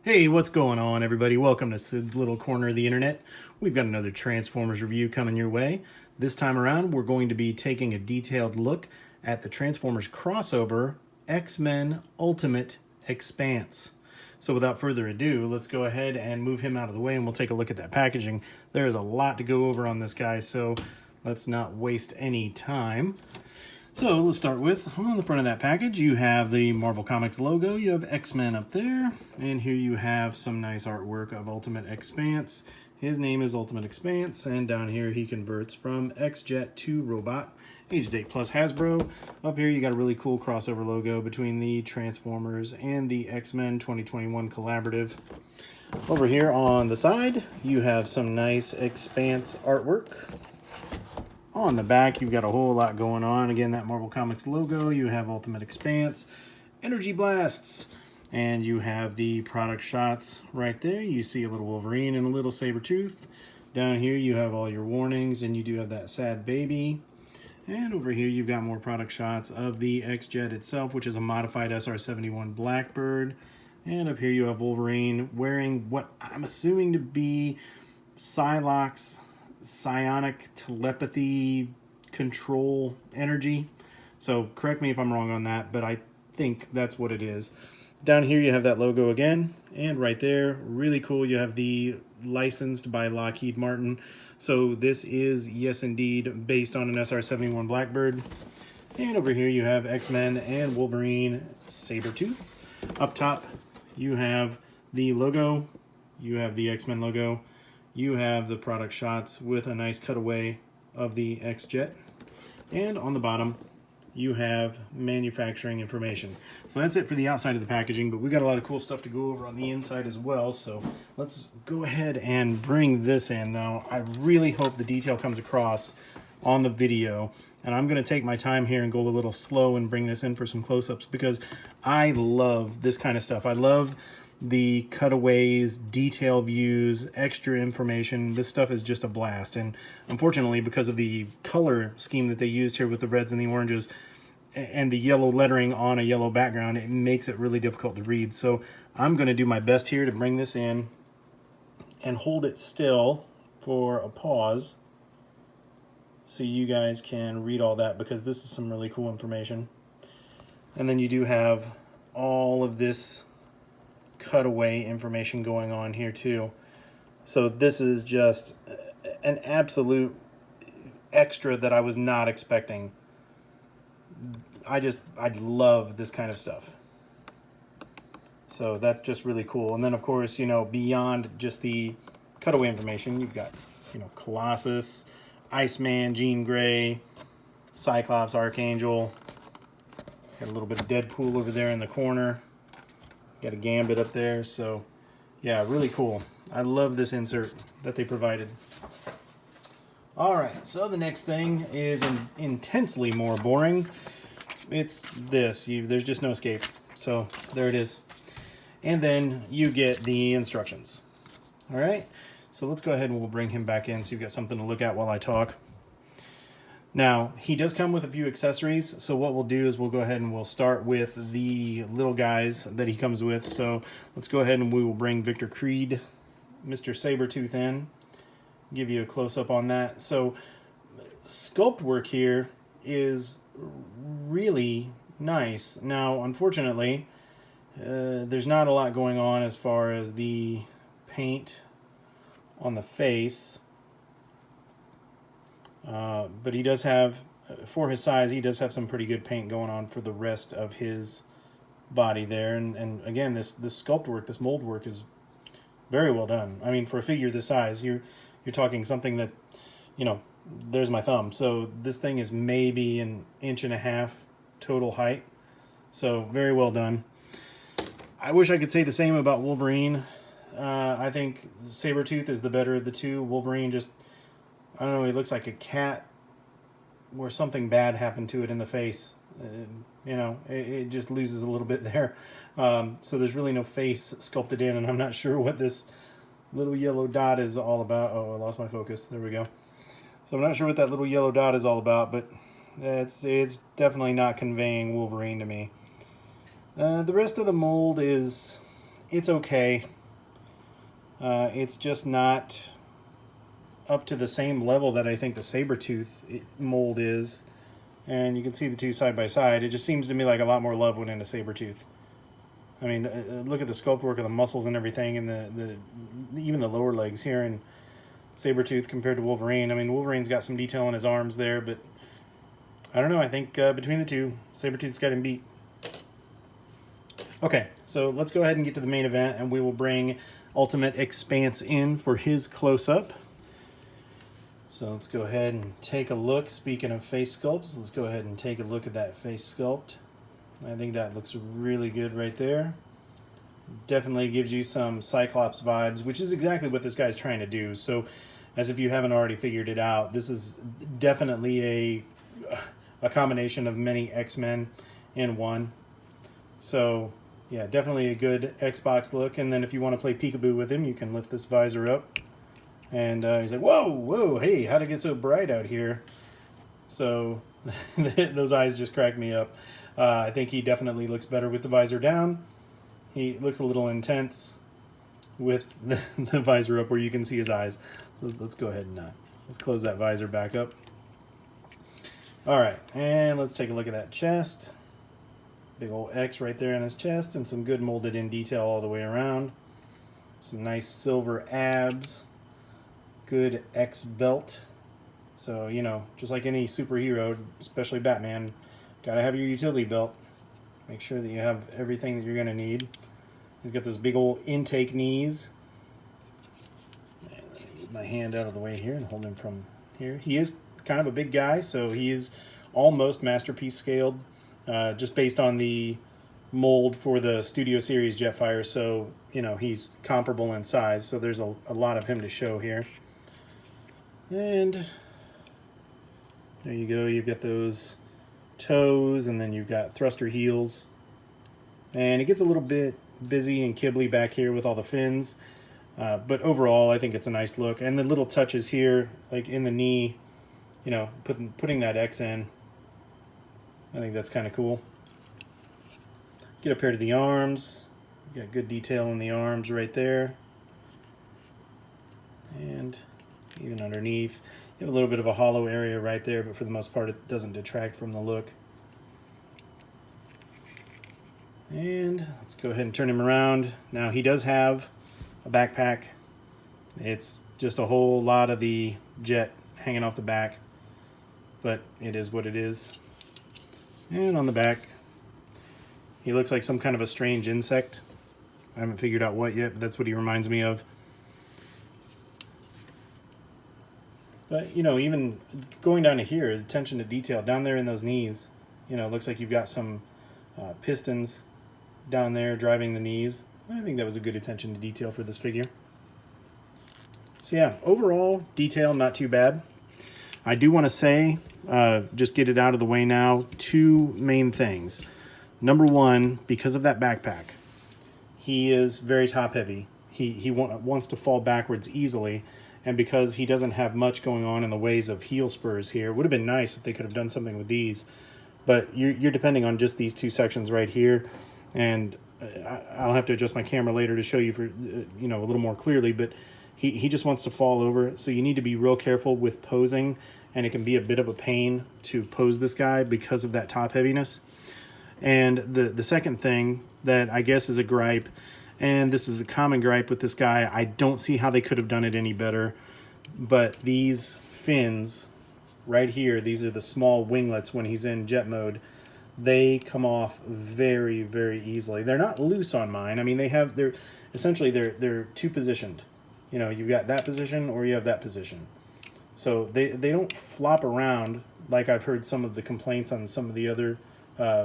Hey, what's going on, everybody? Welcome to Sid's Little Corner of the Internet. We've got another Transformers review coming your way. This time around, we're going to be taking a detailed look at the Transformers crossover, X-Men Ultimate X-Panse. So without further ado, let's go ahead and move him out of the way and we'll take a look at that packaging. There is a lot to go over on this guy, so let's not waste any time. So let's start with, on the front of that package, you have the Marvel Comics logo, you have X-Men up there, and here you have some nice artwork of Ultimate X-Panse. His name is Ultimate X-Panse, and down here he converts from X-Jet to Robot, ages 8 plus Hasbro. Up here you got a really cool crossover logo between the Transformers and the X-Men 2021 collaborative. Over here on the side, you have some nice X-Panse artwork. On the back, you've got a whole lot going on. Again, that Marvel Comics logo, you have Ultimate X-Panse, Energy Blasts, and you have the product shots right there. You see a little Wolverine and a little Sabretooth. Down here, you have all your warnings, and you do have that sad baby. And over here, you've got more product shots of the X-Jet itself, which is a modified SR-71 Blackbird. And up here, you have Wolverine wearing what I'm assuming to be Psylocke's psionic telepathy control energy. So correct me if I'm wrong on that, but I think that's what it is. Down here you have that logo again, and right there, really cool, you have the licensed by Lockheed Martin. So this is, yes indeed, based on an SR-71 Blackbird. And over here you have X-Men and Wolverine Sabretooth. Up top you have the logo, you have the X-Men logo, you have the product shots with a nice cutaway of the X-Jet. And on the bottom, you have manufacturing information. So that's it for the outside of the packaging, but we've got a lot of cool stuff to go over on the inside as well. So let's go ahead and bring this in. Now, I really hope the detail comes across on the video. And I'm going to take my time here and go a little slow and bring this in for some close-ups because I love this kind of stuff. I love the cutaways, detail views, extra information. This stuff is just a blast. And unfortunately, because of the color scheme that they used here with the reds and the oranges and the yellow lettering on a yellow background, it makes it really difficult to read. So I'm going to do my best here to bring this in and hold it still for a pause so you guys can read all that, because this is some really cool information. And then you do have all of this cutaway information going on here too. So this is just an absolute extra that I was not expecting. I love this kind of stuff. So that's just really cool. And then of course, you know, beyond just the cutaway information, you've got, you know, Colossus, Iceman, Jean Grey, Cyclops, Archangel. Got a little bit of Deadpool over there in the corner. Got a Gambit up there, so yeah, really cool. I love this insert that they provided. Alright, so the next thing is intensely more boring. It's this. There's just no escape. So there it is. And then you get the instructions. Alright, so let's go ahead and we'll bring him back in so you've got something to look at while I talk. Now, he does come with a few accessories, so what we'll do is we'll go ahead and we'll start with the little guys that he comes with. So let's go ahead and we will bring Victor Creed, Mr. Sabretooth in, give you a close-up on that. So sculpt work here is really nice. Now, unfortunately, there's not a lot going on as far as the paint on the face. But he does have, for his size, he does have some pretty good paint going on for the rest of his body there. And again, this sculpt work, this mold work is very well done. I mean, for a figure this size, you're talking something that, you know, there's my thumb. So this thing is maybe 1.5 inches total height. So very well done. I wish I could say the same about Wolverine. I think Sabretooth is the better of the two. Wolverine just, I don't know, he looks like a cat where something bad happened to it in the face. You know, it just loses a little bit there. So there's really no face sculpted in, and I'm not sure what this little yellow dot is all about. Oh, I lost my focus. There we go. So I'm not sure what that little yellow dot is all about, but It's definitely not conveying Wolverine to me. The rest of the mold it's okay. It's just not up to the same level that I think the Sabretooth mold is. And you can see the two side by side. It just seems to me like a lot more love went into Sabretooth. I mean, look at the sculpt work of the muscles and everything, and even the lower legs here in Sabretooth compared to Wolverine. I mean, Wolverine's got some detail on his arms there, but I don't know. I think between the two, Sabretooth's got him beat. Okay, so let's go ahead and get to the main event, and we will bring Ultimate X-Panse in for his close-up. So let's go ahead and take a look. Speaking of face sculpts, let's go ahead and take a look at that face sculpt. I think that looks really good right there. Definitely gives you some Cyclops vibes, which is exactly what this guy's trying to do. So, as if you haven't already figured it out, this is definitely a combination of many X-Men in one. So, yeah, definitely a good Xbox look. And then if you want to play peekaboo with him, you can lift this visor up. And he's like, whoa, whoa, hey, how'd it get so bright out here? So those eyes just cracked me up. I think he definitely looks better with the visor down. He looks a little intense with the visor up where you can see his eyes. So let's go ahead and let's close that visor back up. All right, and let's take a look at that chest. Big old X right there in his chest, and some good molded in detail all the way around. Some nice silver abs. Good X belt. So, you know, just like any superhero, especially Batman, gotta have your utility belt. Make sure that you have everything that you're gonna need. He's got those big old intake knees. And let me get my hand out of the way here and hold him from here. He is kind of a big guy, so he is almost masterpiece scaled, just based on the mold for the Studio Series Jetfire. So, you know, he's comparable in size, so there's a lot of him to show here. And there you go, you've got those toes, and then you've got thruster heels. And it gets a little bit busy and kibbly back here with all the fins. But overall, I think it's a nice look. And the little touches here, like in the knee, you know, putting that X in, I think that's kind of cool. Get up here to the arms. You got good detail in the arms right there. And even underneath, you have a little bit of a hollow area right there, but for the most part it doesn't detract from the look. And let's go ahead and turn him around. Now he does have a backpack. It's just a whole lot of the jet hanging off the back, but it is what it is. And on the back, he looks like some kind of a strange insect. I haven't figured out what yet, but that's what he reminds me of. But, you know, even going down to here, attention to detail, down there in those knees, you know, it looks like you've got some pistons down there driving the knees. I think that was a good attention to detail for this figure. So yeah, overall, detail not too bad. I do want to say, just get it out of the way now, two main things. Number one, because of that backpack, he is very top heavy. He wants to fall backwards easily. And because he doesn't have much going on in the ways of heel spurs here, it would have been nice if they could have done something with these. But you're depending on just these two sections right here. And I'll have to adjust my camera later to show you for you know, a little more clearly. But he just wants to fall over. So you need to be real careful with posing. And it can be a bit of a pain to pose this guy because of that top heaviness. And the second thing that I guess is a gripe, and this is a common gripe with this guy, I don't see how they could have done it any better, but these fins right here, these are the small winglets when he's in jet mode, they come off very, very easily. They're not loose on mine. I mean, they're essentially two positioned. You know, you've got that position or you have that position. So they don't flop around like I've heard some of the complaints on some of the other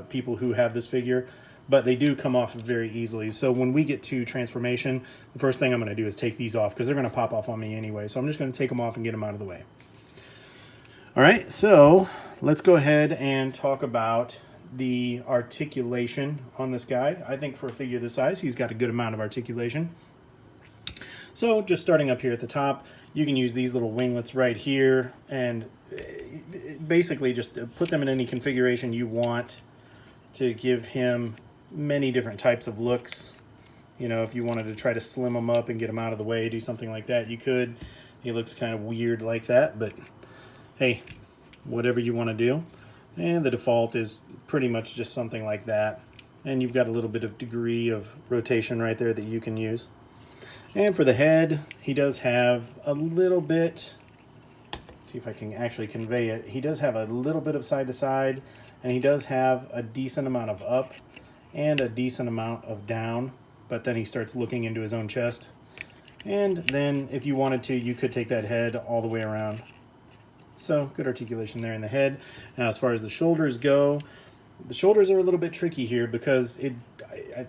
people who have this figure, but they do come off very easily. So when we get to transformation, the first thing I'm going to do is take these off because they're going to pop off on me anyway. So I'm just going to take them off and get them out of the way. All right, so let's go ahead and talk about the articulation on this guy. I think for a figure this size, he's got a good amount of articulation. So just starting up here at the top, you can use these little winglets right here, and basically just put them in any configuration you want to give him many different types of looks. You know, if you wanted to try to slim him up and get him out of the way, do something like that, you could. He looks kind of weird like that, but hey, whatever you want to do. And the default is pretty much just something like that. And you've got a little bit of degree of rotation right there that you can use. And for the head, he does have a little bit, let's see if I can actually convey it. He does have a little bit of side to side, and he does have a decent amount of up and a decent amount of down, but then he starts looking into his own chest. And then if you wanted to, you could take that head all the way around. So good articulation there in the head. Now as far as the shoulders go, the shoulders are a little bit tricky here because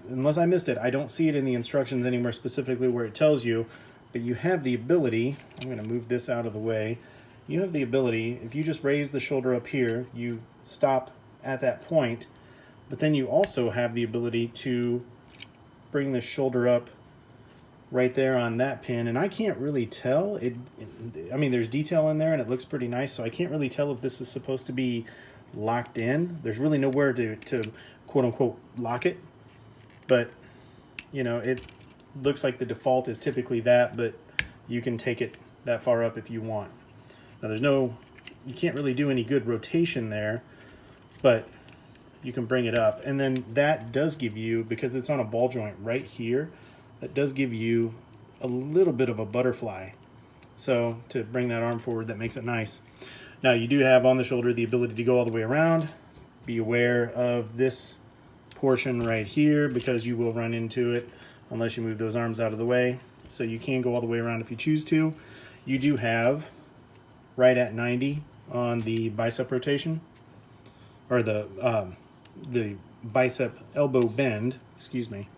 unless I missed it, I don't see it in the instructions anywhere specifically where it tells you, but you have the ability, I'm going to move this out of the way, you have the ability, if you just raise the shoulder up here, you stop at that point, but then you also have the ability to bring the shoulder up right there on that pin, and I can't really tell. I mean, there's detail in there and it looks pretty nice, so I can't really tell if this is supposed to be locked in. There's really nowhere to quote-unquote lock it, but you know, it looks like the default is typically that, but you can take it that far up if you want. Now you can't really do any good rotation there, but you can bring it up, and then that does give you, because it's on a ball joint right here, that does give you a little bit of a butterfly. So to bring that arm forward, that makes it nice. Now you do have on the shoulder the ability to go all the way around. Be aware of this portion right here because you will run into it unless you move those arms out of the way. So you can go all the way around if you choose to. You do have right at 90 on the bicep rotation, or the bicep elbow bend, excuse me.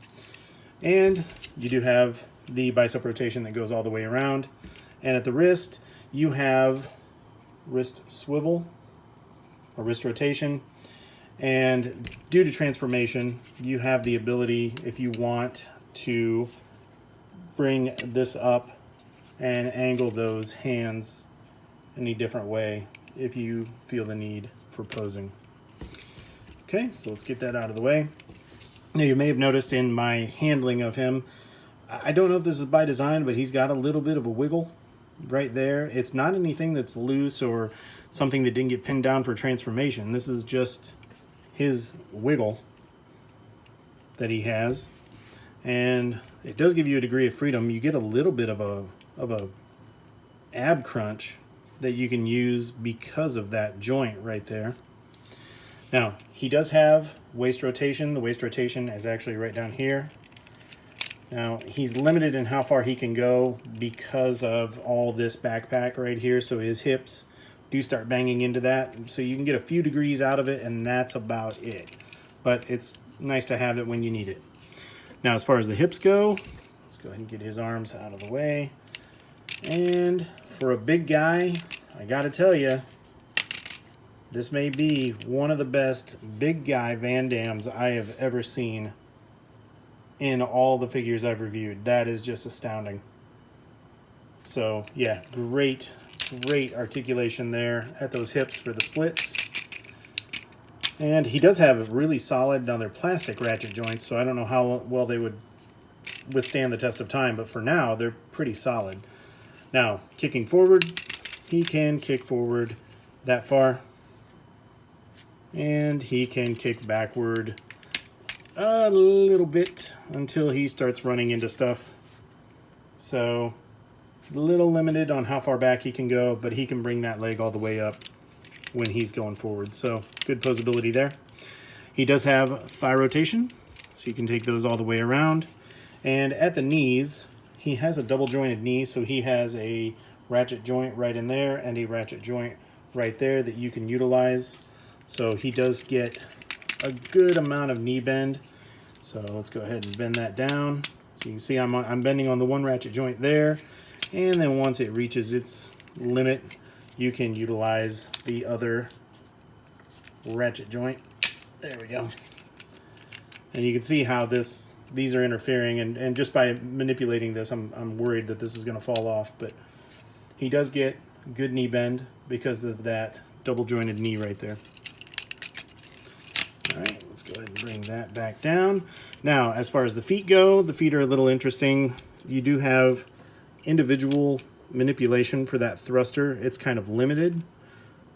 And you do have the bicep rotation that goes all the way around. And at the wrist, you have wrist swivel or wrist rotation. And due to transformation, you have the ability, if you want, to bring this up and angle those hands any different way if you feel the need for posing. Okay, so let's get that out of the way. Now you may have noticed in my handling of him, I don't know if this is by design, but he's got a little bit of a wiggle right there. It's not anything that's loose or something that didn't get pinned down for transformation. This is just his wiggle that he has, and it does give you a degree of freedom. You get a little bit of a ab crunch that you can use because of that joint right there. Now, he does have waist rotation. The waist rotation is actually right down here. Now, he's limited in how far he can go because of all this backpack right here, so his hips do start banging into that. So you can get a few degrees out of it, and that's about it. But it's nice to have it when you need it. Now, as far as the hips go, let's go ahead and get his arms out of the way. And for a big guy, I gotta tell you, this may be one of the best big guy Van Dams I have ever seen in all the figures I've reviewed. That is just astounding. So yeah, great articulation there at those hips for the splits. And he does have a really solid, now they're plastic ratchet joints, so I don't know how well they would withstand the test of time, but for now, they're pretty solid. Now, kicking forward, he can kick forward that far. And he can kick backward a little bit until he starts running into stuff. So a little limited on how far back he can go, but he can bring that leg all the way up when he's going forward. So good posability there. He does have thigh rotation, so you can take those all the way around. And at the knees, he has a double jointed knee, so he has a ratchet joint right in there and a ratchet joint right there that you can utilize. So he does get a good amount of knee bend. So let's go ahead and bend that down. So you can see I'm bending on the one ratchet joint there. And then once it reaches its limit, you can utilize the other ratchet joint. There we go. And you can see how these are interfering, and just by manipulating this, I'm worried that this is going to fall off. But he does get good knee bend because of that double jointed knee right there. All right, let's go ahead and bring that back down. Now, as far as the feet go, the feet are a little interesting. You do have individual manipulation for that thruster. It's kind of limited,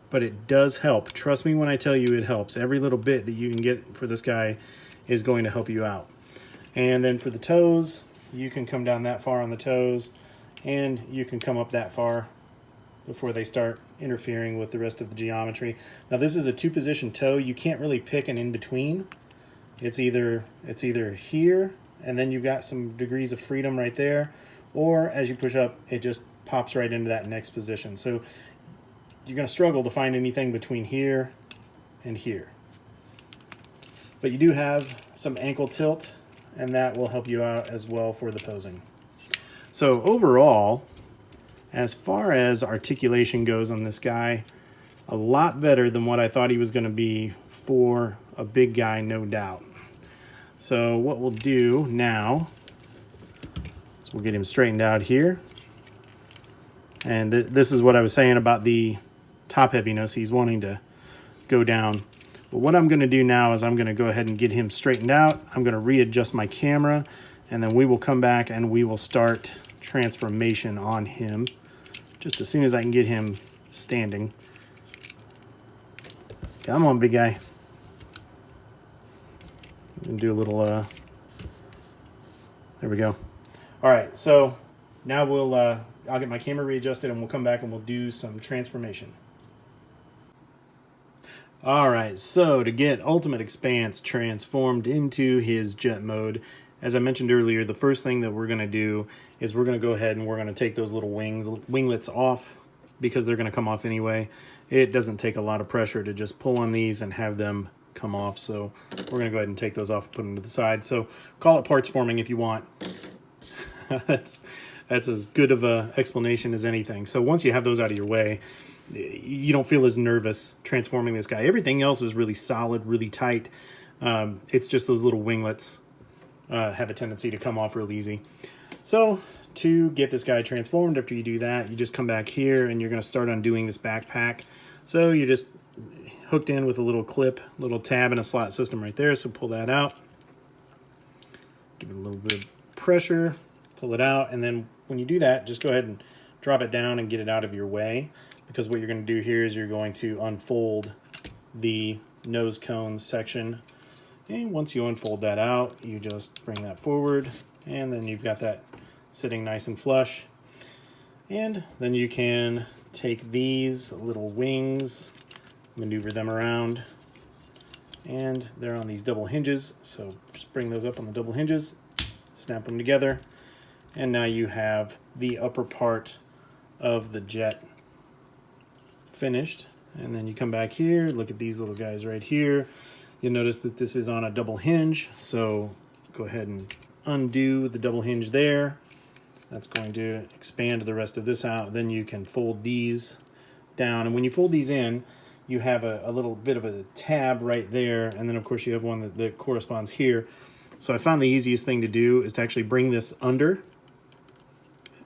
but it does help. Trust me when I tell you it helps. Every little bit that you can get for this guy is going to help you out. And then for the toes, you can come down that far on the toes, and you can come up that far before they start interfering with the rest of the geometry. Now this is a 2-position toe. You can't really pick an in-between. It's either here, and then you've got some degrees of freedom right there, or as you push up, it just pops right into that next position. So you're going to struggle to find anything between here and here. But you do have some ankle tilt, and that will help you out as well for the posing. So overall, as far as articulation goes on this guy, a lot better than what I thought he was going to be for a big guy, no doubt. So what we'll do now is we'll get him straightened out here. And this is what I was saying about the top heaviness. He's wanting to go down. But what I'm going to do now is I'm going to go ahead and get him straightened out. I'm going to readjust my camera, and then we will come back and we will start transformation on him just as soon as I can get him standing. Come on, big guy. We can do a little, there we go. All right, so now I'll get my camera readjusted and we'll come back and we'll do some transformation. All right, so to get Ultimate X-Panse transformed into his jet mode, as I mentioned earlier, the first thing that we're going to do is we're going to go ahead and we're going to take those little winglets off, because they're going to come off anyway. It doesn't take a lot of pressure to just pull on these and have them come off. So we're going to go ahead and take those off and put them to the side. So call it parts forming if you want. That's as good of an explanation as anything. So once you have those out of your way, you don't feel as nervous transforming this guy. Everything else is really solid, really tight. It's just those little winglets have a tendency to come off real easy. So to get this guy transformed, after you do that, you just come back here and you're going to start undoing this backpack. So you're just hooked in with a little clip, little tab and a slot system right there. So pull that out, give it a little bit of pressure, pull it out, and then when you do that, just go ahead and drop it down and get it out of your way, because what you're going to do here is you're going to unfold the nose cone section. And once you unfold that out, you just bring that forward, and then you've got that sitting nice and flush. And then you can take these little wings, maneuver them around, and they're on these double hinges. So just bring those up on the double hinges, snap them together, and now you have the upper part of the jet finished. And then you come back here, look at these little guys right here. You'll notice that this is on a double hinge, so go ahead and undo the double hinge there. That's going to expand the rest of this out. Then you can fold these down, and when you fold these in, you have a little bit of a tab right there, and then of course you have one that corresponds here. So I found the easiest thing to do is to actually bring this under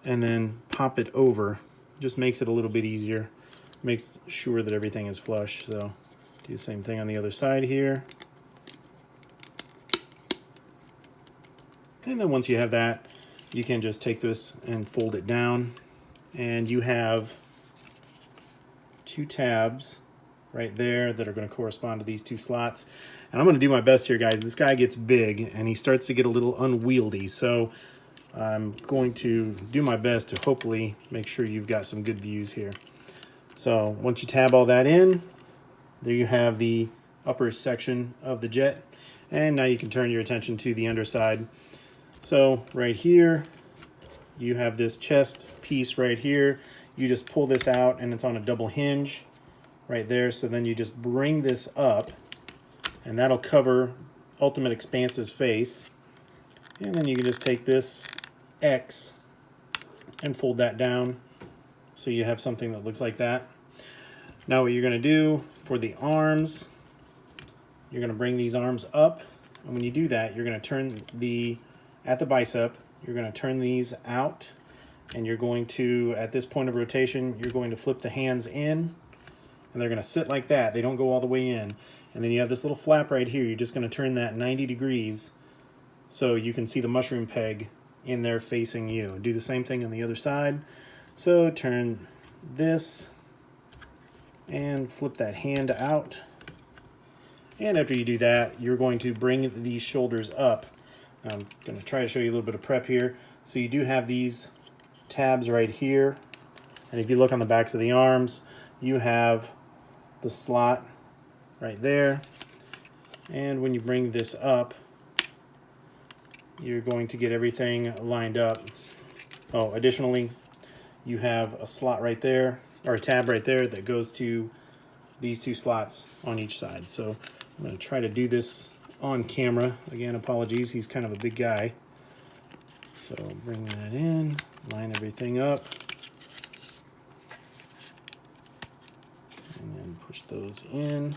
and then pop it over. Just makes it a little bit easier, makes sure that everything is flush. So do the same thing on the other side here. And then once you have that, you can just take this and fold it down, and you have two tabs right there that are going to correspond to these two slots. And I'm going to do my best here, guys. This guy gets big and he starts to get a little unwieldy, so I'm going to do my best to hopefully make sure you've got some good views here. So once you tab all that in, there you have the upper section of the jet, and now you can turn your attention to the underside. So right here, you have this chest piece right here. You just pull this out and it's on a double hinge right there. So then you just bring this up and that'll cover Ultimate X-Panse's face. And then you can just take this X and fold that down so you have something that looks like that. Now what you're going to do for the arms, you're going to bring these arms up, and when you do that, you're going to turn at the bicep, you're going to turn these out, and you're going to, at this point of rotation, you're going to flip the hands in, and they're going to sit like that. They don't go all the way in. And then you have this little flap right here. You're just going to turn that 90 degrees so you can see the mushroom peg in there facing you. Do the same thing on the other side. So turn this and flip that hand out. And after you do that, you're going to bring these shoulders up. I'm going to try to show you a little bit of prep here. So you do have these tabs right here. And if you look on the backs of the arms, you have the slot right there. And when you bring this up, you're going to get everything lined up. Oh, additionally, you have a slot right there, or a tab right there that goes to these two slots on each side. So I'm going to try to do this on camera. Again, apologies, he's kind of a big guy. So bring that in, line everything up, and then push those in.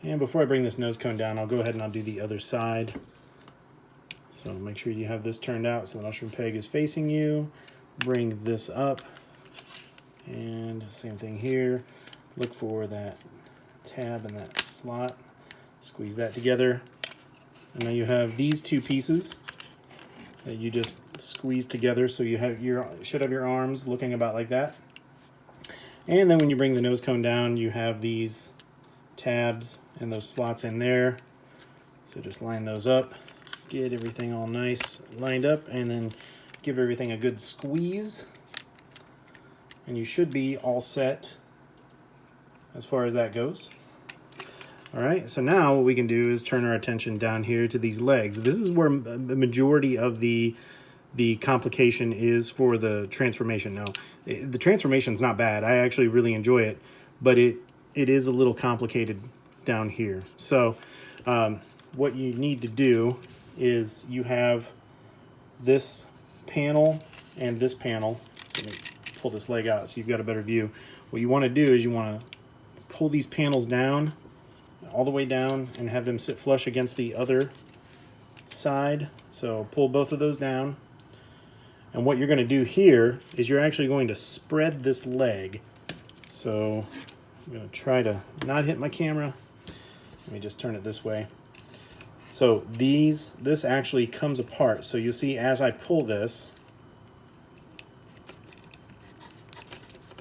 And before I bring this nose cone down, I'll go ahead and I'll do the other side. So make sure you have this turned out so the mushroom peg is facing you. Bring this up, and same thing here. Look for that tab and that slot. Squeeze that together. And now you have these two pieces that you just squeeze together, so you should have your arms looking about like that. And then when you bring the nose cone down, you have these tabs and those slots in there. So just line those up, get everything all nice lined up, and then give everything a good squeeze. And you should be all set as far as that goes. All right, so now what we can do is turn our attention down here to these legs. This is where the majority of the complication is for the transformation. Now, the transformation's not bad. I actually really enjoy it, but it is a little complicated down here. So what you need to do is you have this panel and this panel. So let me pull this leg out so you've got a better view. What you want to do is you want to pull these panels down, all the way down, and have them sit flush against the other side. So pull both of those down. And what you're going to do here is you're actually going to spread this leg. So I'm going to try to not hit my camera. Let me just turn it this way. So this actually comes apart. So you'll see as I pull this,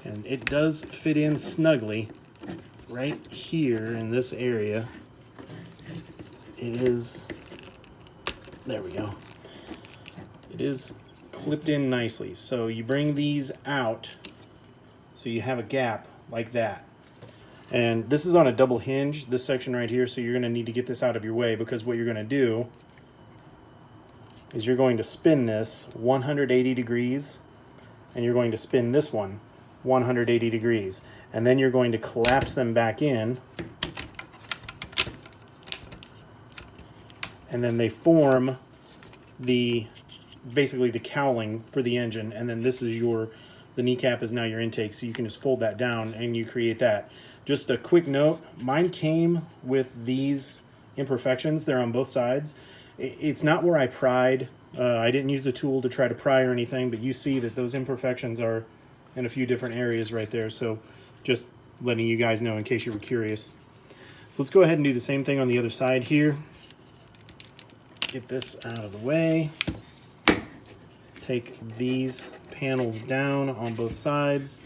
and it does fit in snugly right here in this area. It is, there we go. It is clipped in nicely. So you bring these out so you have a gap like that. And this is on a double hinge, this section right here, so you're going to need to get this out of your way, because what you're going to do is you're going to spin this 180 degrees, and you're going to spin this one 180 degrees. And then you're going to collapse them back in, and then they form basically the cowling for the engine. And then this is the kneecap is now your intake, so you can just fold that down and you create that. Just a quick note, mine came with these imperfections. They're on both sides. It's not where I pried. I didn't use a tool to try to pry or anything, but you see that those imperfections are in a few different areas right there. So just letting you guys know in case you were curious. So let's go ahead and do the same thing on the other side here. Get this out of the way. Take these panels down on both sides.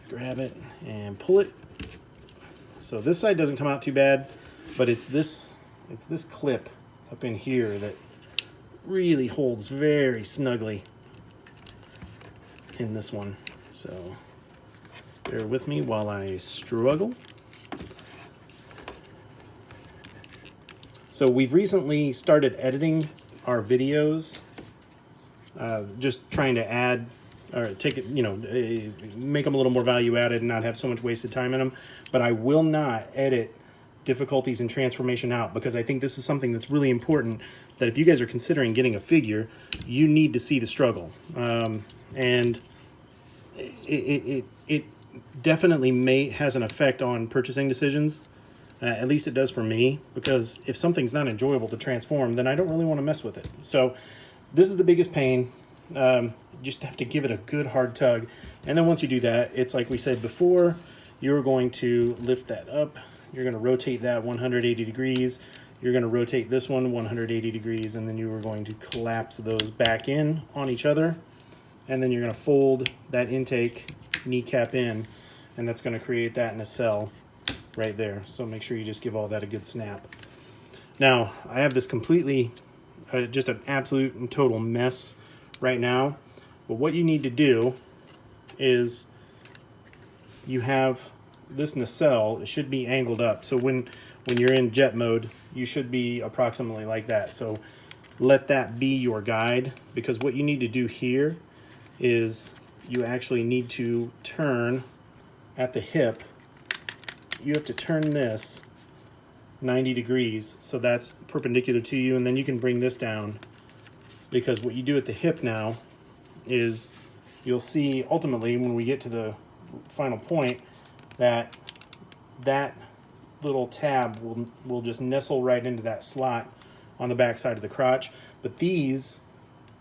Grab it and pull it. So this side doesn't come out too bad, but it's this clip up in here that really holds very snugly in this one. So bear with me while I struggle. So we've recently started editing our videos, just trying to add or take it, make them a little more value added and not have so much wasted time in them. But I will not edit difficulties and transformation out, because I think this is something that's really important, that if you guys are considering getting a figure, you need to see the struggle. And it definitely has an effect on purchasing decisions. At least it does for me, because if something's not enjoyable to transform, then I don't really want to mess with it. So this is the biggest pain. Just have to give it a good hard tug. And then once you do that, it's like we said before, you're going to lift that up. You're going to rotate that 180 degrees. You're going to rotate this one 180 degrees, and then you are going to collapse those back in on each other. And then you're going to fold that intake kneecap in, and that's going to create that nacelle right there. So make sure you just give all that a good snap. Now, I have this completely, just an absolute and total mess right now. But what you need to do is you have this nacelle, it should be angled up. So when you're in jet mode, you should be approximately like that. So let that be your guide, because what you need to do here is you actually need to turn at the hip. You have to turn this 90 degrees, so that's perpendicular to you, and then you can bring this down, because what you do at the hip now is you'll see ultimately when we get to the final point that that little tab will just nestle right into that slot on the back side of the crotch, but these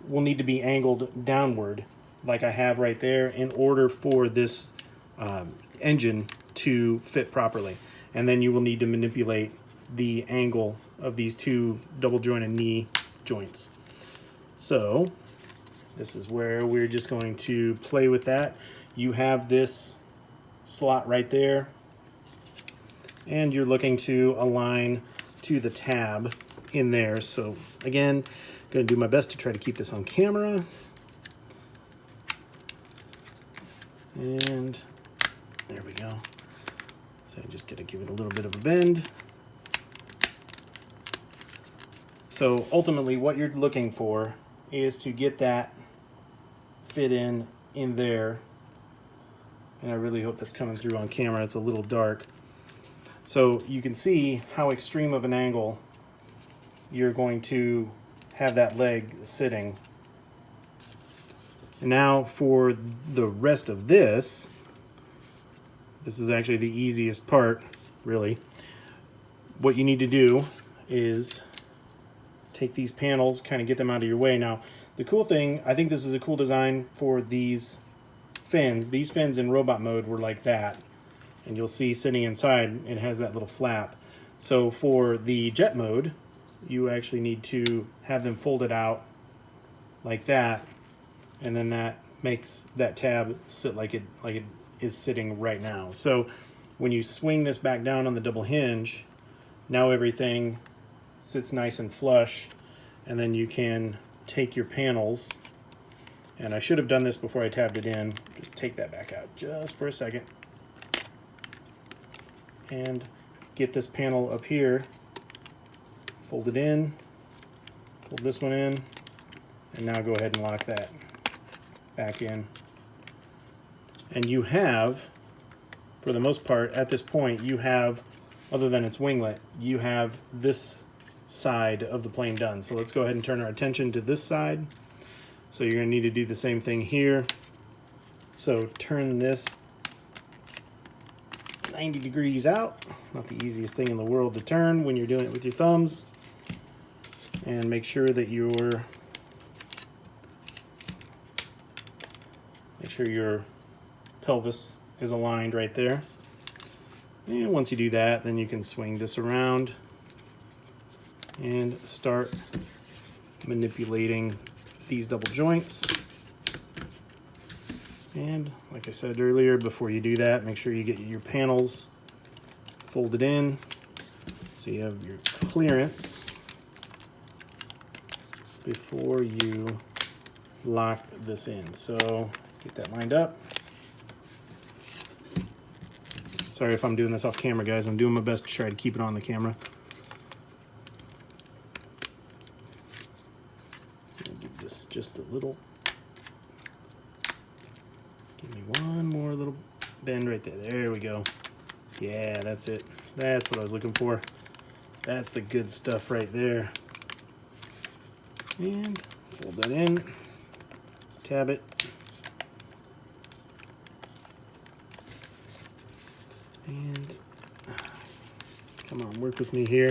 will need to be angled downward like I have right there in order for this engine to fit properly. And then you will need to manipulate the angle of these two double jointed knee joints. So this is where we're just going to play with that. You have this slot right there, and you're looking to align to the tab in there. So again, I'm going to do my best to try to keep this on camera. And there we go. So I'm just going to give it a little bit of a bend. So ultimately what you're looking for is to get that fit in there. And I really hope that's coming through on camera. It's a little dark. So you can see how extreme of an angle you're going to have that leg sitting. And now for the rest of this is actually the easiest part, really. What you need to do is take these panels, kind of get them out of your way. Now, the cool thing, I think this is a cool design for these fins. These fins in robot mode were like that. And you'll see sitting inside, it has that little flap. So for the jet mode, you actually need to have them folded out like that. And then that makes that tab sit like it is sitting right now. So when you swing this back down on the double hinge, now everything sits nice and flush, and then you can take your panels, and I should have done this before I tabbed it in. Just take that back out just for a second and get this panel up here, fold it in, fold this one in, and now go ahead and lock that back in. And you have, for the most part, at this point, you have, other than its winglet, you have this side of the plane done. So let's go ahead and turn our attention to this side. So you're going to need to do the same thing here. So turn this 90 degrees out. Not the easiest thing in the world to turn when you're doing it with your thumbs. And make sure that your pelvis is aligned right there. And once you do that, then you can swing this around and start manipulating these double joints. And like I said earlier, before you do that, make sure you get your panels folded in so you have your clearance before you lock this in. So get that lined up. Sorry if I'm doing this off camera, guys. I'm doing my best to try to keep it on the camera. I'll give this just a little. Give me one more little bend right there. There we go. Yeah, that's it. That's what I was looking for. That's the good stuff right there. And fold that in. Tab it. And come on, work with me here.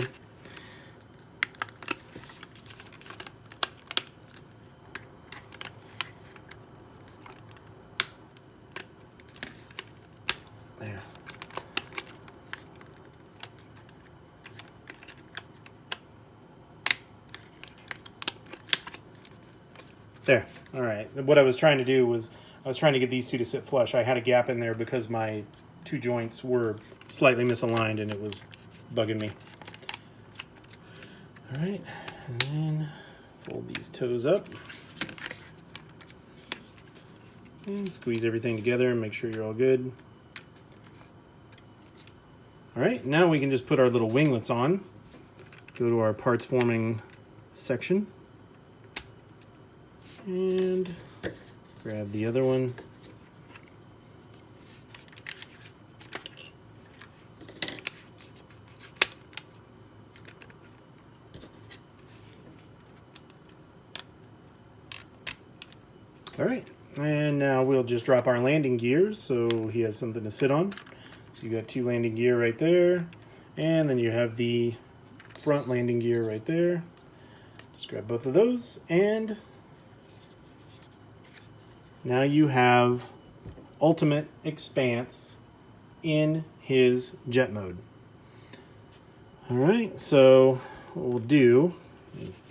All right, what I was trying to do was I was trying to get these two to sit flush. I had a gap in there because my two joints were slightly misaligned and it was bugging me. All right, and then fold these toes up and squeeze everything together and make sure you're all good. All right, now we can just put our little winglets on. Go to our parts forming section and grab the other one. All right, and now we'll just drop our landing gears so he has something to sit on. So you got two landing gear right there, and then you have the front landing gear right there. Just grab both of those, and now you have Ultimate X-Panse in his jet mode. All right, so what we'll do,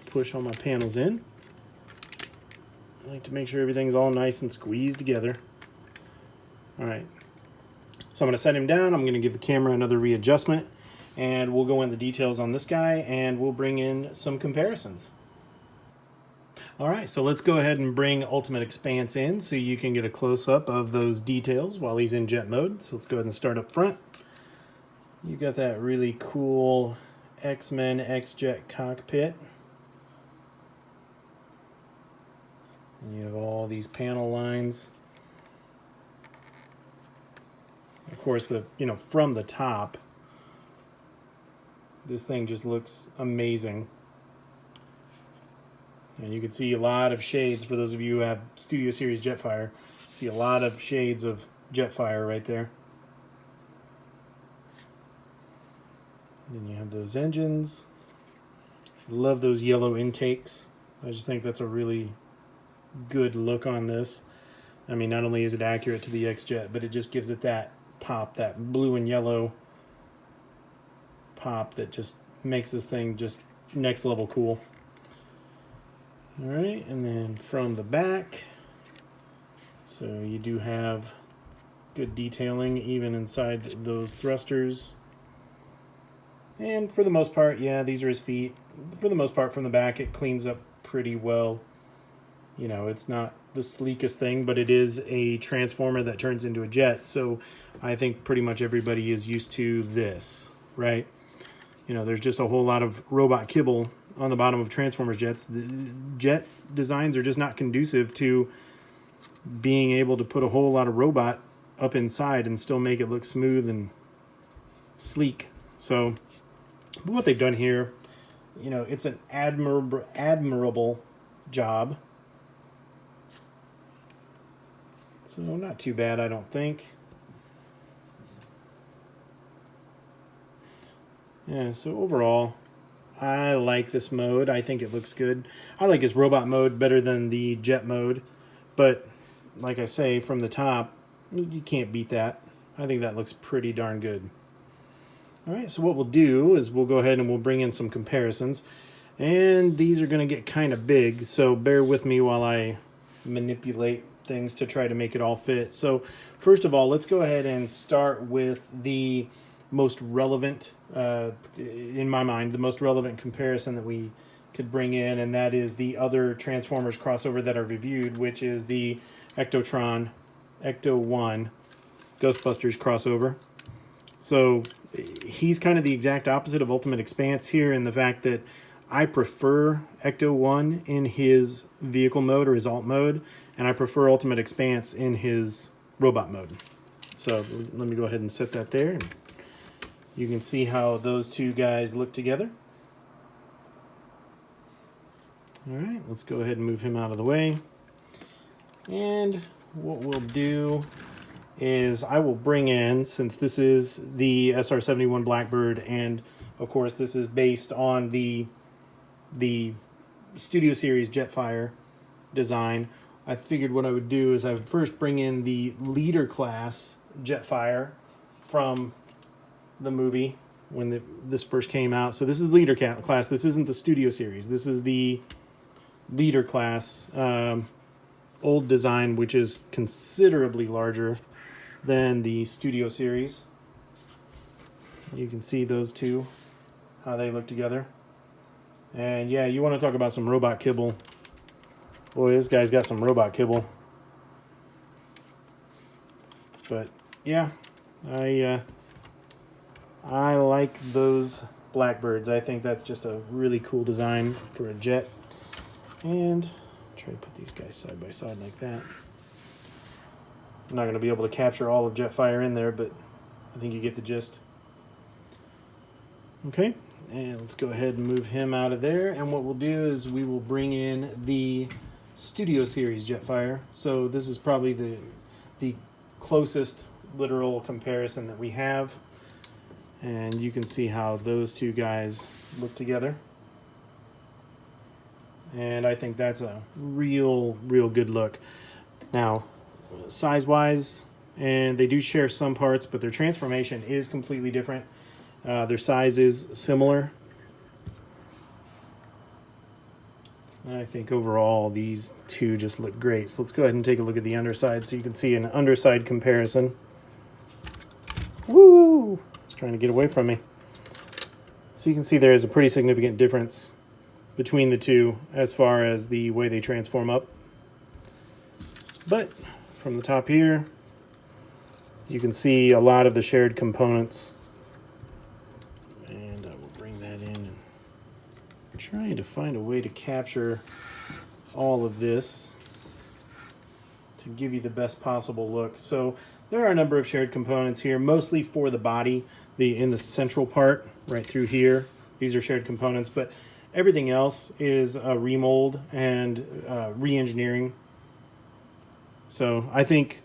push all my panels in. I like to make sure everything's all nice and squeezed together. All right, so I'm going to set him down. I'm going to give the camera another readjustment, and we'll go into the details on this guy, and we'll bring in some comparisons. All right, so let's go ahead and bring Ultimate X-Panse in so you can get a close-up of those details while he's in jet mode. So let's go ahead and start up front. You got that really cool X-Men X-Jet cockpit. And you have all these panel lines. Of course, from the top, this thing just looks amazing. And you can see a lot of shades, for those of you who have Studio Series Jetfire, see a lot of shades of Jetfire right there. And then you have those engines. Love those yellow intakes. I just think that's a really good look on this. I mean, not only is it accurate to the X-Jet, but it just gives it that pop, that blue and yellow pop that just makes this thing just next level cool. All right, and then from the back, so you do have good detailing even inside those thrusters. And for the most part, yeah, these are his feet. For the most part, from the back, it cleans up pretty well. You know, it's not the sleekest thing, but it is a transformer that turns into a jet. So I think pretty much everybody is used to this, right? You know, there's just a whole lot of robot kibble on the bottom of Transformers jets. The jet designs are just not conducive to being able to put a whole lot of robot up inside and still make it look smooth and sleek. So what they've done here, you know, it's an admirable job. So not too bad, I don't think. Yeah, so overall, I like this mode. I think it looks good. I like his robot mode better than the jet mode. But like I say, from the top, you can't beat that. I think that looks pretty darn good. All right, so what we'll do is we'll go ahead and we'll bring in some comparisons. And these are going to get kind of big, so bear with me while I manipulate things to try to make it all fit. So first of all, let's go ahead and start with the most relevant, in my mind, the most relevant comparison that we could bring in, and that is the other Transformers crossover that I reviewed, which is the Ectotron Ecto-1 Ghostbusters crossover. So he's kind of the exact opposite of Ultimate X-Panse here in the fact that I prefer Ecto-1 in his vehicle mode or his alt mode, and I prefer Ultimate X-Panse in his robot mode. So let me go ahead and set that there. You can see how those two guys look together. All right, let's go ahead and move him out of the way. And what we'll do is I will bring in, since this is the SR-71 Blackbird, and of course this is based on the Studio Series Jetfire design, I figured what I would do is I would first bring in the leader class Jetfire from the movie when this first came out. So this is the leader class. This isn't the Studio Series. This is the leader class old design, which is considerably larger than the Studio Series. You can see those two, how they look together. And yeah, you want to talk about some robot kibble. Boy, this guy's got some robot kibble. But yeah, I like those Blackbirds. I think that's just a really cool design for a jet. And try to put these guys side by side like that. I'm not going to be able to capture all of Jetfire in there, but I think you get the gist. Okay, and let's go ahead and move him out of there. And what we'll do is we will bring in the Studio Series Jetfire. So this is probably the closest literal comparison that we have. And you can see how those two guys look together. And I think that's a real good look. Now, size-wise, and they do share some parts, but their transformation is completely different. Their size is similar. I think overall these two just look great. So let's go ahead and take a look at the underside so you can see an underside comparison. Woo! It's trying to get away from me. So you can see there is a pretty significant difference between the two as far as the way they transform up. But from the top here, you can see a lot of the shared components. And I will bring that in and trying to find a way to capture all of this to give you the best possible look. So there are a number of shared components here, mostly for the body, in the central part right through here. These are shared components, but everything else is a remold and re-engineering. So I think,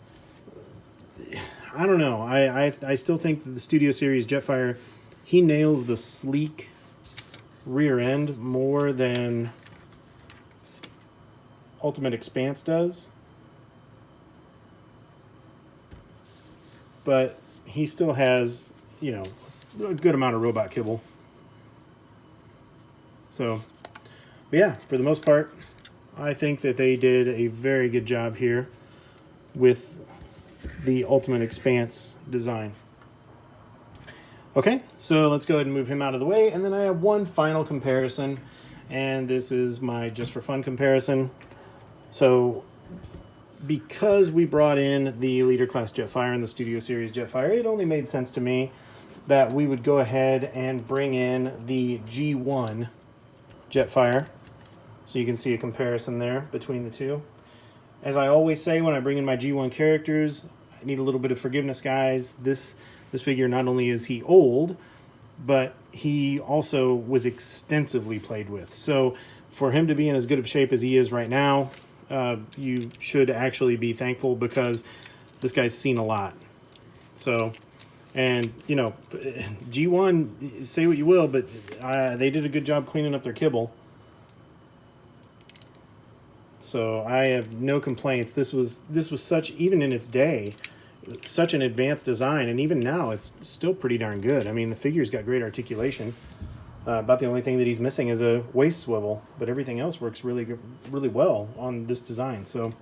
I don't know, I still think that the Studio Series Jetfire, he nails the sleek rear end more than Ultimate X-Panse does. But he still has, you know, a good amount of robot kibble. So, but yeah, for the most part, I think that they did a very good job here with the Ultimate X-Panse design. Okay, so let's go ahead and move him out of the way, and then I have one final comparison, and this is my just for fun comparison. So because we brought in the Leader Class Jetfire and the Studio Series Jetfire, it only made sense to me that we would go ahead and bring in the G1 Jetfire. So you can see a comparison there between the two. As I always say when I bring in my G1 characters, I need a little bit of forgiveness, guys. This figure, not only is he old, but he also was extensively played with. So for him to be in as good of shape as he is right now, you should actually be thankful, because this guy's seen a lot. So, and you know, G1, say what you will, but they did a good job cleaning up their kibble. So I have no complaints. This was such, even in its day, such an advanced design, and even now it's still pretty darn good. I mean, the figure's got great articulation. About the only thing that he's missing is a waist swivel, but everything else works really well on this design. So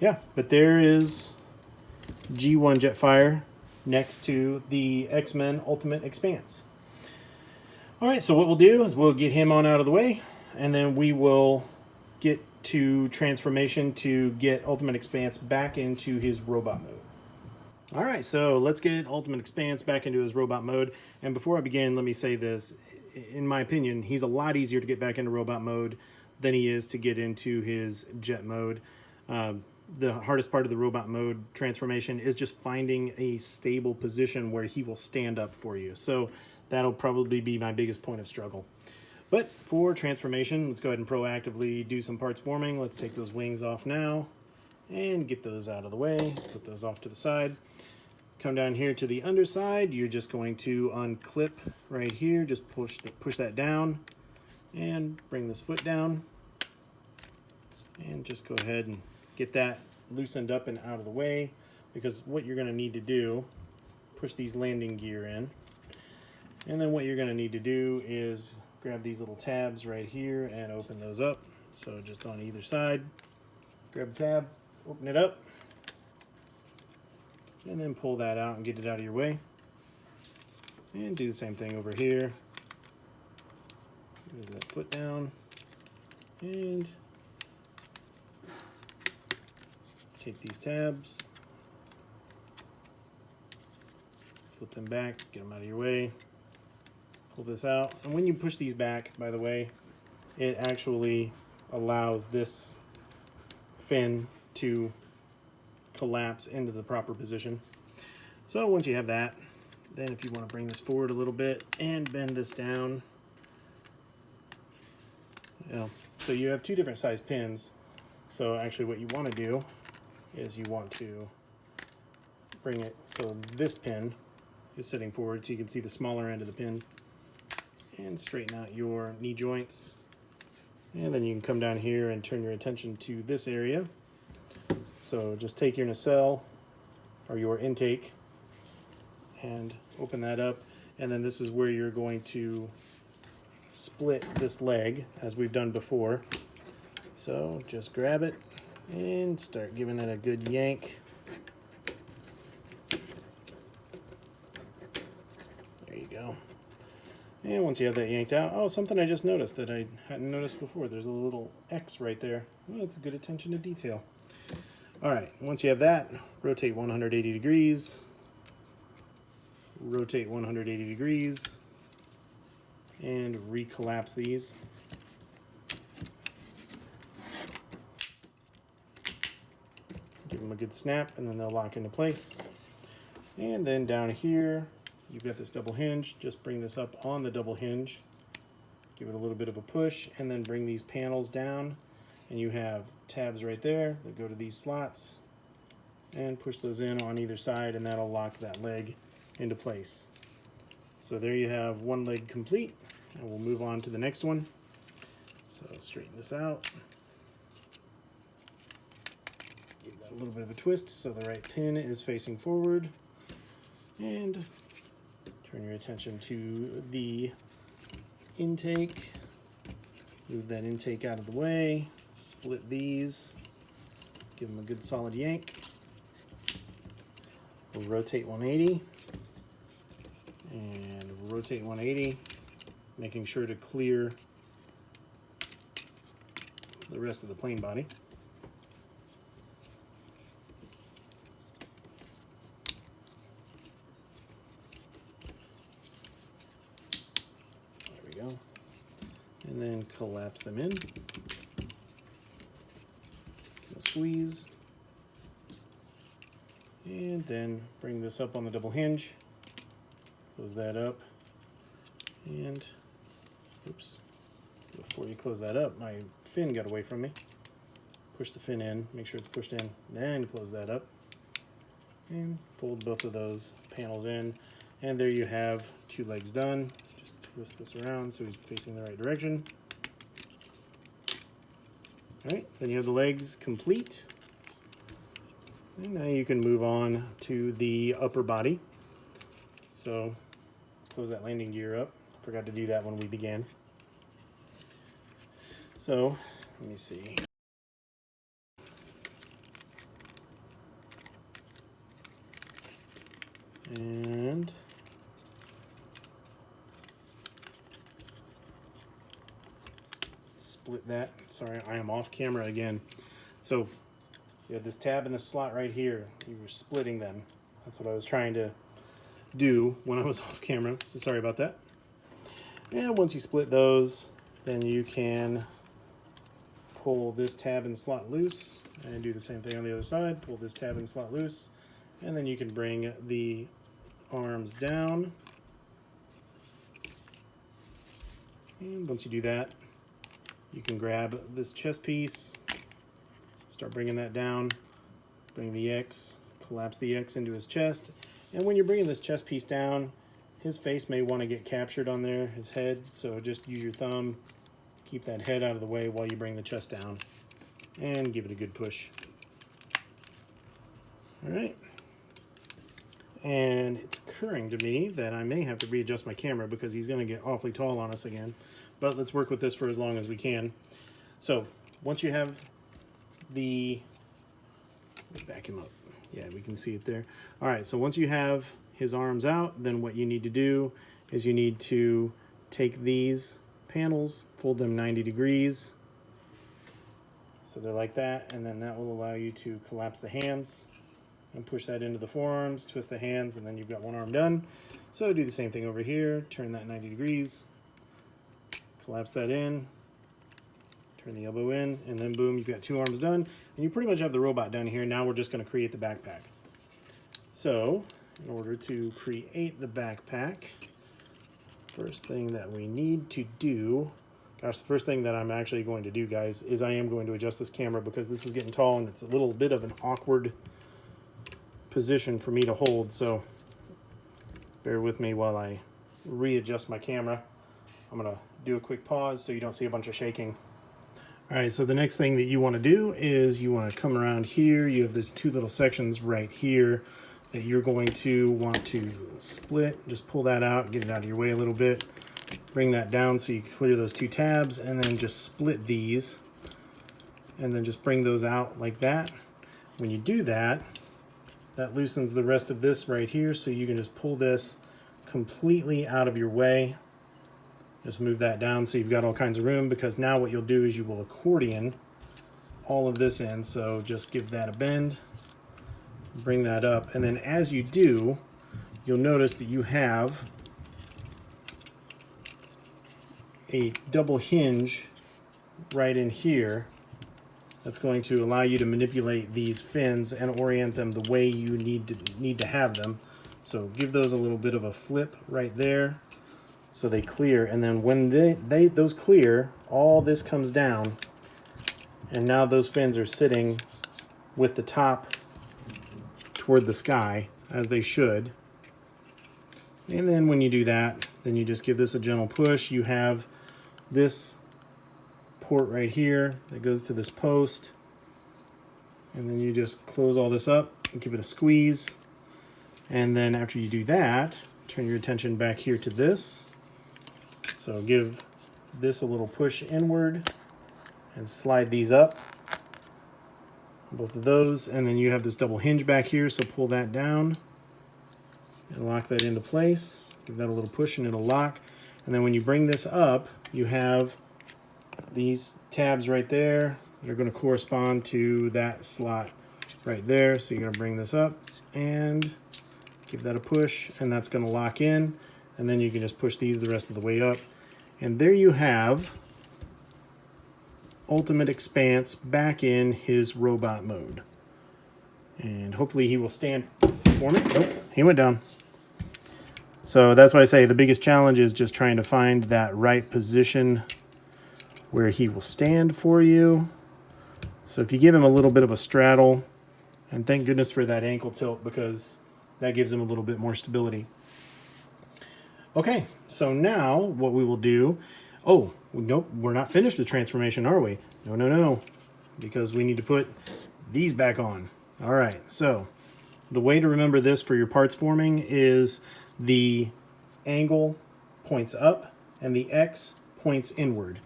yeah, but there is G1 Jetfire next to the X-Men Ultimate X-Panse. All right, so what we'll do is we'll get him on out of the way, and then we will get to transformation to get Ultimate X-Panse back into his robot mode. All right, so let's get Ultimate X-Panse back into his robot mode. And before I begin, let me say this. In my opinion, he's a lot easier to get back into robot mode than he is to get into his jet mode. The hardest part of the robot mode transformation is just finding a stable position where he will stand up for you. So that'll probably be my biggest point of struggle. But for transformation, let's go ahead and proactively do some parts forming. Let's take those wings off now and get those out of the way. Put those off to the side. Come down here to the underside. You're just going to unclip right here. Just push that down and bring this foot down. And just go ahead and get that loosened up and out of the way, because what you're going to need to do, push these landing gear in. And then what you're going to need to do is grab these little tabs right here and open those up. So just on either side, grab a tab, open it up, and then pull that out and get it out of your way. And do the same thing over here. Move that foot down, and take these tabs, flip them back, get them out of your way, pull this out. And when you push these back, by the way, it actually allows this fin to collapse into the proper position. So once you have that, then if you want to bring this forward a little bit and bend this down, so you have two different size pins. So actually what you want to do is you want to bring it so this pin is sitting forward so you can see the smaller end of the pin, and straighten out your knee joints. And then you can come down here and turn your attention to this area. So just take your nacelle or your intake and open that up, and then this is where you're going to split this leg as we've done before. So just grab it and start giving it a good yank. There you go. And once you have that yanked out, oh, something I just noticed that I hadn't noticed before. There's a little X right there. Well, that's a good attention to detail. All right, once you have that, rotate 180 degrees. Rotate 180 degrees. And recollapse these. Give them a good snap, and then they'll lock into place. And then down here, you've got this double hinge. Just bring this up on the double hinge. Give it a little bit of a push, and then bring these panels down. And you have tabs right there that go to these slots. And push those in on either side, and that'll lock that leg into place. So there you have one leg complete, and we'll move on to the next one. So straighten this out. Give that a little bit of a twist so the right pin is facing forward. And turn your attention to the intake. Move that intake out of the way. Split these. Give them a good solid yank. We'll rotate 180. And rotate 180, making sure to clear the rest of the plane body. There we go. And then collapse them in. Squeeze. And then bring this up on the double hinge. Close that up, and oops, before you close that up, my fin got away from me. Push the fin in, make sure it's pushed in, then close that up, and fold both of those panels in, and there you have two legs done. Just twist this around so he's facing the right direction. All right, then you have the legs complete, and now you can move on to the upper body. So close that landing gear up. Forgot to do that when we began. So let me see. And split that. Sorry, I am off camera again. So you have this tab in the slot right here. You were splitting them. That's what I was trying to do when I was off camera, so sorry about that. And once you split those, then you can pull this tab and slot loose, and do the same thing on the other side. Pull this tab and slot loose, and then you can bring the arms down. And once you do that, you can grab this chest piece, start bringing that down, bring the X, collapse the X into his chest. And when you're bringing this chest piece down, his face may want to get captured on there, his head, so just use your thumb, keep that head out of the way while you bring the chest down, and give it a good push. All right. And it's occurring to me that I may have to readjust my camera because he's going to get awfully tall on us again. But let's work with this for as long as we can. So once you have the Back him up. Yeah, we can see it there. All right, so once you have his arms out, then what you need to do is you need to take these panels, fold them 90 degrees, so they're like that, and then that will allow you to collapse the hands and push that into the forearms, twist the hands, and then you've got one arm done. So do the same thing over here, turn that 90 degrees, collapse that in, turn the elbow in, and then boom, you've got two arms done, and you pretty much have the robot down here. Now we're just going to create the backpack. So in order to create the backpack, first thing that we need to do, gosh, the first thing that I'm actually going to do, guys, is I am going to adjust this camera because this is getting tall and it's a little bit of an awkward position for me to hold, so bear with me while I readjust my camera. I'm going to do a quick pause so you don't see a bunch of shaking. All right, so the next thing that you want to do is you want to come around here. You have these two little sections right here that you're going to want to split. Just pull that out, get it out of your way a little bit. Bring that down so you can clear those two tabs, and then just split these, and then just bring those out like that. When you do that, that loosens the rest of this right here, so you can just pull this completely out of your way. Just move that down so you've got all kinds of room, because now what you'll do is you will accordion all of this in. So just give that a bend, bring that up, and then as you do, you'll notice that you have a double hinge right in here that's going to allow you to manipulate these fins and orient them the way you need to have them. So give those a little bit of a flip right there so they clear, and then when those clear, all this comes down, and now those fins are sitting with the top toward the sky, as they should. And then when you do that, then you just give this a gentle push. You have this port right here that goes to this post, and then you just close all this up and give it a squeeze. And then after you do that, turn your attention back here to this. So give this a little push inward and slide these up, both of those, and then you have this double hinge back here, so pull that down and lock that into place. Give that a little push and it'll lock. And then when you bring this up, you have these tabs right there that are going to correspond to that slot right there. So you're going to bring this up and give that a push, and that's going to lock in. And then you can just push these the rest of the way up. And there you have Ultimate X-Panse back in his robot mode. And hopefully he will stand for me. Nope, he went down. So that's why I say the biggest challenge is just trying to find that right position where he will stand for you. So if you give him a little bit of a straddle, and thank goodness for that ankle tilt, because that gives him a little bit more stability. Okay, so now what we will do, oh, nope, we're not finished with transformation, are we? No, because we need to put these back on. All right, so the way to remember this for your parts forming is the angle points up and the X points inward.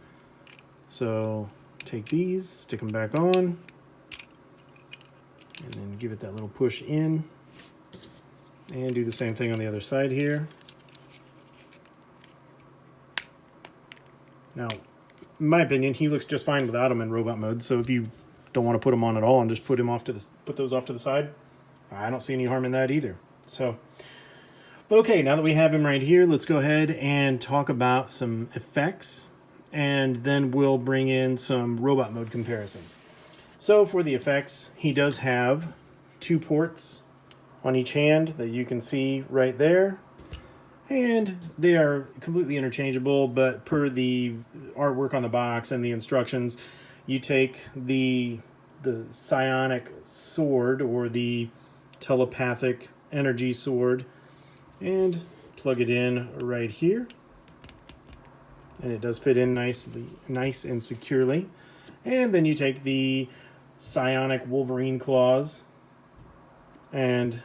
So take these, stick them back on, and then give it that little push in, and do the same thing on the other side here. Now, in my opinion, he looks just fine without him in robot mode, so if you don't want to put him on at all and just put those off to the side, I don't see any harm in that either. So, but okay, now that we have him right here, let's go ahead and talk about some effects, and then we'll bring in some robot mode comparisons. So for the effects, he does have 2 ports on each hand that you can see right there. And they are completely interchangeable, but per the artwork on the box and the instructions, you take the psionic sword or the telepathic energy sword and plug it in right here. And it does fit in nice and securely. And then you take the psionic Wolverine claws and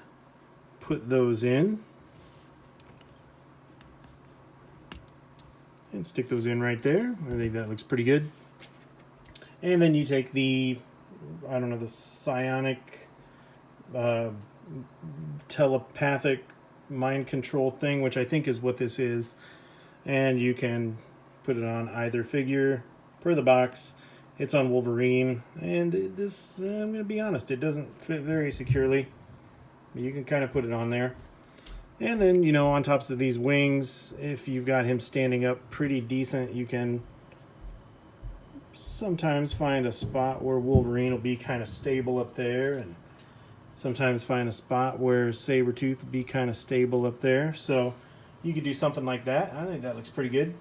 put those in. And stick those in right there. I think that looks pretty good. And then you take the, I don't know, the psionic telepathic mind control thing, which I think is what this is. And you can put it on either figure per the box. It's on Wolverine, and this, I'm going to be honest, it doesn't fit very securely. But you can kind of put it on there. And then, you know, on tops of these wings, if you've got him standing up pretty decent, you can sometimes find a spot where Wolverine will be kind of stable up there, and sometimes find a spot where Sabretooth will be kind of stable up there. So you could do something like that. I think that looks pretty good.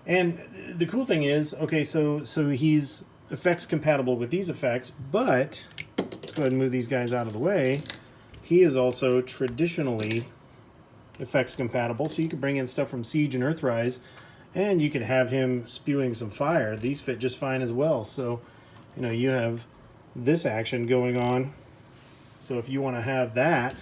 And the cool thing is, okay, so he's effects compatible with these effects, but let's go ahead and move these guys out of the way. He is also traditionally effects compatible, so you could bring in stuff from Siege and Earthrise, and you could have him spewing some fire. These fit just fine as well. So, you know, you have this action going on. So if you want to have that,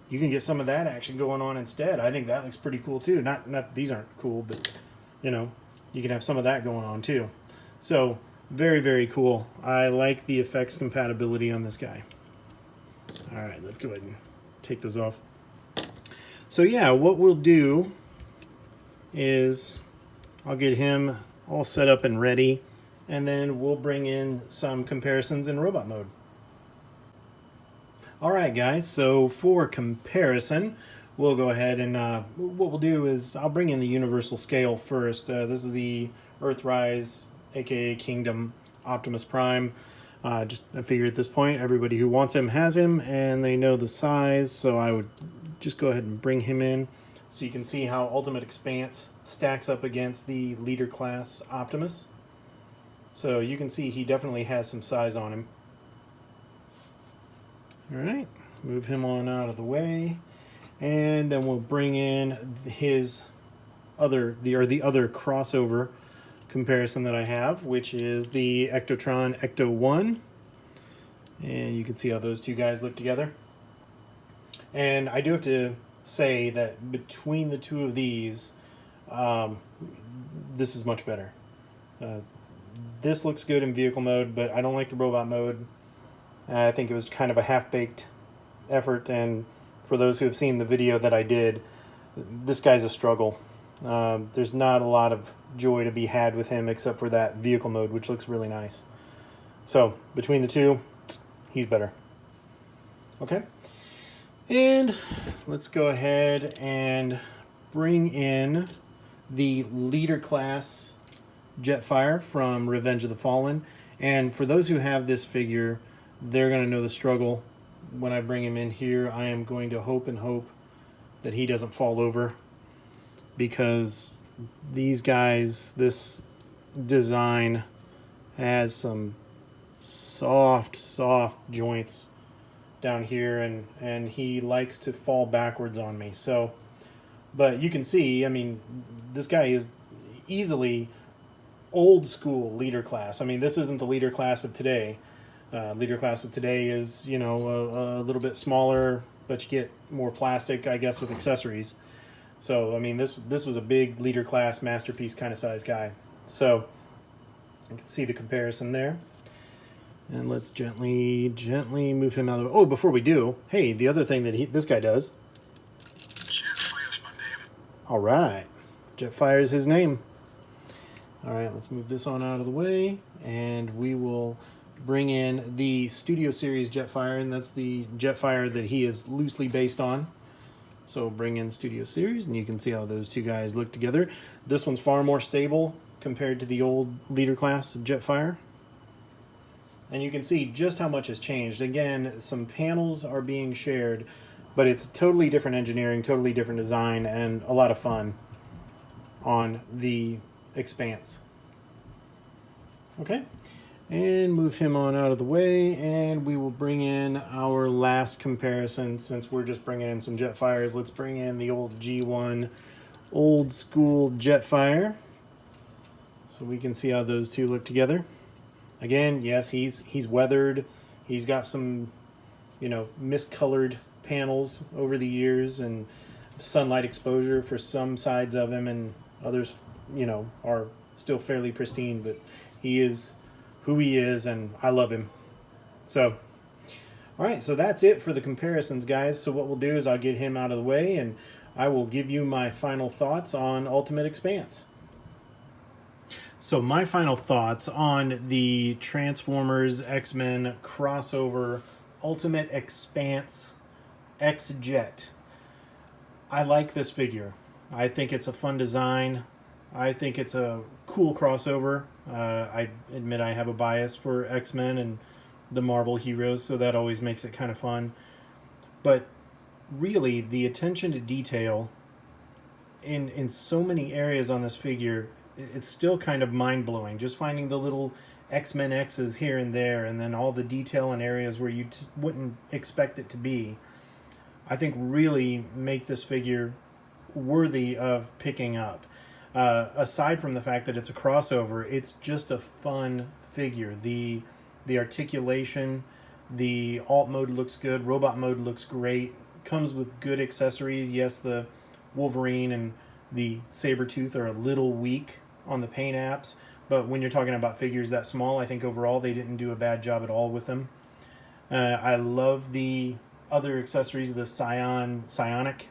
you can get some of that action going on instead. I think that looks pretty cool too. Not these aren't cool, but you know, you can have some of that going on too. So very, very cool. I like the effects compatibility on this guy. All right, let's go ahead and take those off. So yeah, what we'll do is I'll get him all set up and ready, and then we'll bring in some comparisons in robot mode. All right, guys, so for comparison, we'll go ahead and what we'll do is I'll bring in the universal scale first. This is the Earthrise, aka Kingdom Optimus Prime. I figure at this point, everybody who wants him has him, and they know the size, so I would just go ahead and bring him in so you can see how Ultimate X-Panse stacks up against the leader class Optimus. So you can see he definitely has some size on him. All right, move him on out of the way, and then we'll bring in his the other crossover comparison that I have, which is the Ectotron Ecto 1, and you can see how those two guys look together. And I do have to say that between the two of these, this is much better. This looks good in vehicle mode, but I don't like the robot mode. I think it was kind of a half-baked effort, and for those who have seen the video that I did, this guy's a struggle. There's not a lot of joy to be had with him except for that vehicle mode, which looks really nice. So between the two, he's better. Okay, and let's go ahead and bring in the leader class Jetfire from Revenge of the Fallen. And for those who have this figure, they're going to know the struggle. When I bring him in here, I am going to hope that he doesn't fall over, because these guys, this design has some soft joints down here, and he likes to fall backwards on me. So, but you can see, I mean, this guy is easily old school leader class. I mean, this isn't the leader class of today. Leader class of today is, you know, a little bit smaller, but you get more plastic, I guess, with accessories. So, I mean, this was a big leader class masterpiece kind of size guy. So, you can see the comparison there. And let's gently move him out of the way. Oh, before we do, hey, the other thing that this guy does. Jetfire's my name. All right, Jetfire is his name. All right, let's move this on out of the way, and we will bring in the Studio Series Jetfire, and that's the Jetfire that he is loosely based on. So bring in Studio Series, and you can see how those two guys look together. This one's far more stable compared to the old leader class Jetfire. And you can see just how much has changed. Again, some panels are being shared, but it's totally different engineering, totally different design, and a lot of fun on the X-Panse. Okay. And move him on out of the way, and we will bring in our last comparison. Since we're just bringing in some Jetfires, let's bring in the old G1 old school Jetfire, so we can see how those two look together. Again, yes, he's weathered. He's got some, you know, miscolored panels over the years and sunlight exposure for some sides of him, and others, you know, are still fairly pristine, but he is who he is, and I love him. So, all right, so that's it for the comparisons, guys. So what we'll do is I'll get him out of the way, and I will give you my final thoughts on Ultimate X-Panse. So my final thoughts on the Transformers X-Men crossover Ultimate X-Spanse X-Jet. I like this figure. I think it's a fun design. I think it's a cool crossover. I admit I have a bias for X-Men and the Marvel heroes, so that always makes it kind of fun. But really, the attention to detail in so many areas on this figure, it's still kind of mind-blowing. Just finding the little X-Men X's here and there, and then all the detail in areas where you wouldn't expect it to be, I think really make this figure worthy of picking up. Aside from the fact that it's a crossover, it's just a fun figure. The articulation, the alt mode looks good, robot mode looks great, comes with good accessories. Yes, the Wolverine and the Sabretooth are a little weak on the paint apps, but when you're talking about figures that small, I think overall they didn't do a bad job at all with them. I love the other accessories, the psionic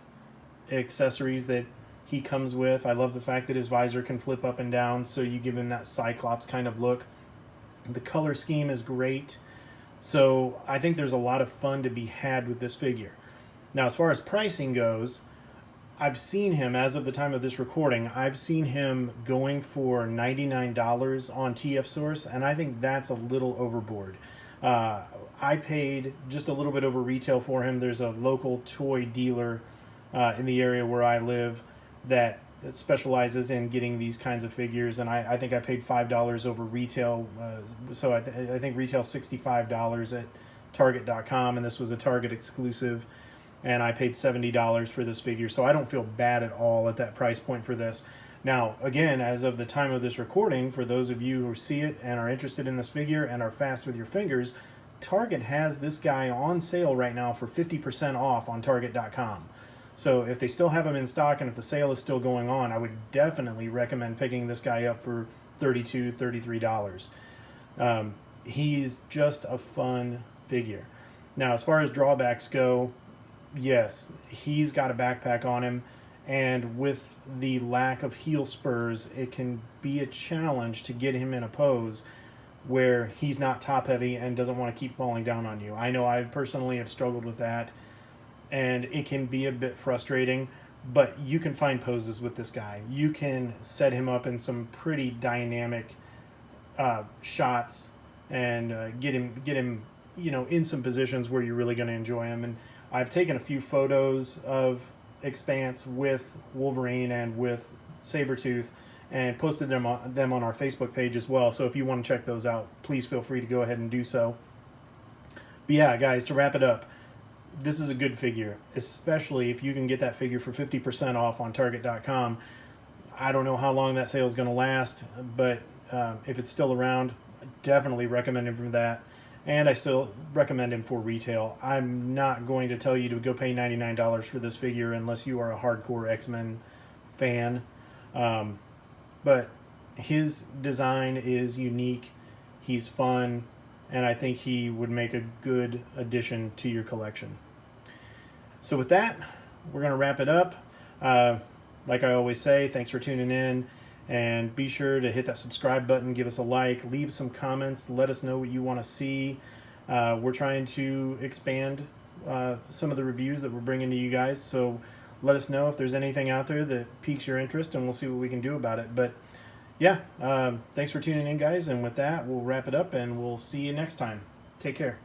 accessories that he comes with. I love the fact that his visor can flip up and down, so you give him that Cyclops kind of look. The color scheme is great, so I think there's a lot of fun to be had with this figure. Now, as far as pricing goes, I've seen him, as of the time of this recording, I've seen him going for $99 on TF Source, and I think that's a little overboard. I paid just a little bit over retail for him. There's a local toy dealer in the area where I live that specializes in getting these kinds of figures, and I think I paid $5 over retail, so I think retail $65 at Target.com, and this was a Target exclusive, and I paid $70 for this figure, so I don't feel bad at all at that price point for this. Now, again, as of the time of this recording, for those of you who see it and are interested in this figure and are fast with your fingers, Target has this guy on sale right now for 50% off on Target.com. So if they still have them in stock and if the sale is still going on, I would definitely recommend picking this guy up for $32, $33. He's just a fun figure. Now, as far as drawbacks go, yes, he's got a backpack on him, and with the lack of heel spurs, it can be a challenge to get him in a pose where he's not top heavy and doesn't want to keep falling down on you. I know I personally have struggled with that, and it can be a bit frustrating, but you can find poses with this guy. You can set him up in some pretty dynamic shots and get him, in some positions where you're really going to enjoy him. And I've taken a few photos of X-Panse with Wolverine and with Sabretooth and posted them on our Facebook page as well. So if you want to check those out, please feel free to go ahead and do so. But yeah, guys, to wrap it up, this is a good figure, especially if you can get that figure for 50% off on Target.com. I don't know how long that sale is going to last, but if it's still around, I definitely recommend him for that. And I still recommend him for retail. I'm not going to tell you to go pay $99 for this figure unless you are a hardcore X-Men fan. But his design is unique. He's fun. And I think he would make a good addition to your collection. So with that, we're going to wrap it up. Like I always say, thanks for tuning in. And be sure to hit that subscribe button, give us a like, leave some comments, let us know what you want to see. We're trying to expand some of the reviews that we're bringing to you guys. So let us know if there's anything out there that piques your interest, and we'll see what we can do about it. But yeah, thanks for tuning in, guys. And with that, we'll wrap it up, and we'll see you next time. Take care.